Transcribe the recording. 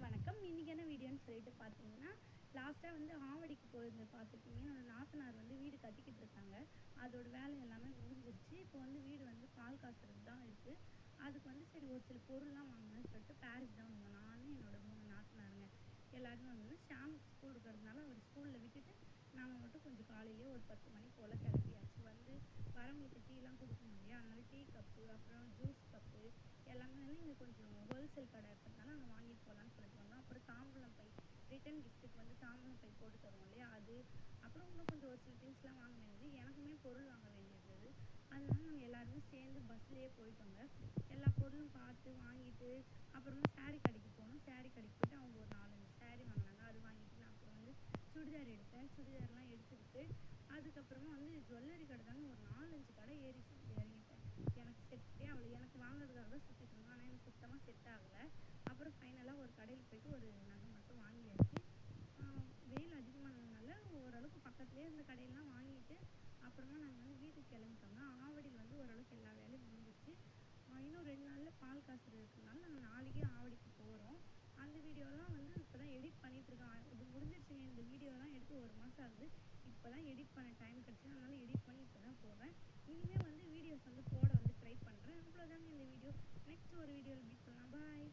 எல்லாருக்கும் வணக்கம். இன்றைக்கி என்ன வீடியோன்னு சொல்லிட்டு பார்த்தீங்கன்னா, லாஸ்ட்டாக வந்து ஆவடிக்கு போயிருந்து பார்த்துருப்பீங்க. என்னோட நாத்தனார் வந்து வீடு கட்டிக்கிட்டு இருக்காங்க. அதோட வேலை எல்லாமே முடிஞ்சிருச்சு. இப்போ வந்து வீடு வந்து பால் காசுறது தான் இருக்குது. அதுக்கு வந்து சரி ஒரு சில பொருள்லாம் வாங்கணும்னு சொல்லிட்டு பாரிஸ் தான் வந்தோம். நான் என்னோட 3 நாத்தனாருங்க எல்லாருமே வந்து ஷாமுக்கு ஸ்கூல் இருக்கிறதுனால அவர் ஸ்கூலில் விட்டுட்டு நாங்கள் மட்டும் கொஞ்சம் காலையிலேயே ஒரு 10 மணி போல் கிளப்பியாச்சு. வந்து வரவங்களுக்கு டீலாம் கொடுக்கணும் இல்லையா, அதனால டீ கப்பு அப்புறம் ஜூஸ் கப்பு எல்லாமே வந்து இங்கே கொஞ்சம் ஹோல்சேல் கடை இருக்கிறதுனால அங்கே வாங்கிட்டு போகலான்னு சொல்லிட்டு வந்தோம். அப்புறம் தாம்பூலம் பை, ரிட்டன் கிஃப்ட்டுக்கு வந்து தாம்பூலம் பை போட்டு தருவோம் இல்லையா அது, அப்புறம் இன்னும் கொஞ்சம் ஒரு சில திங்ஸ்லாம் வாங்க வேண்டியது, எனக்குமே பொருள் வாங்க வேண்டியிருந்தது. அதனால நாங்கள் எல்லாருமே சேர்ந்து பஸ்லேயே போயிட்டோங்க. எல்லா பொருளும் பார்த்து வாங்கிட்டு அப்புறமா saree கடைக்கு போனோம். saree கடைக்கு போயிட்டு அவங்க ஒரு 4-5 saree வாங்கினாங்க. அது வாங்கிட்டு நான் அப்புறம் வந்து சுடிதார் எடுத்தேன். சுடிதார்லாம் எடுத்துக்கிட்டு அதுக்கப்புறமா வந்து ஜுவல்லரி கடை தாங்க ஒரு 4-5 கடை ஏறி சுற்றி இறங்கிட்டேன். எனக்கு செட்டே ஆகலை. எனக்கு வாங்குறதுக்காக தான் சுற்றிட்டு இருந்தோம். ஆனால் எனக்கு சுத்தமாக செட் ஆகலை. அப்புறம் ஃபைனலாக ஒரு கடையில் போயிட்டு ஒரு நகை மட்டும் வாங்கியாச்சு. வெயில் அதிகமானதுனால ஓரளவுக்கு பக்கத்துலேயே இருந்த கடையெல்லாம் வாங்கிட்டு அப்புறமா நாங்கள் வந்து வீட்டுக்கு கிளம்பிட்டோங்க. ஆவடியில் வந்து ஓரளவுக்கு எல்லா வேலையும் முடிஞ்சிருச்சு. இன்னும் 2 நாளில் பால் காசுறது இருக்கிறதுனால நாங்கள் நாளைக்கே ஆவடிக்கு போகிறோம். அந்த வீடியோலாம் வந்து இப்போ தான் எடிட் பண்ணிகிட்ருக்கேன். இது முடிஞ்சிருச்சுங்க. இந்த வீடியோலாம் எடுத்து 1 மாதம் ஆகுது. இப்போ தான் எடிட் பண்ண டைம் கிடச்சி, அதனால் எடிட் பண்ணி இப்போ தான் போடுறேன். இனிமேல் வந்து வீடியோஸ் வந்து போட வந்து ட்ரை பண்ணுறேன். அவ்வளோதாங்க இந்த வீடியோ. நெக்ஸ்ட் ஒரு வீடியோவில் மீட் பண்ணலாம். பாய்.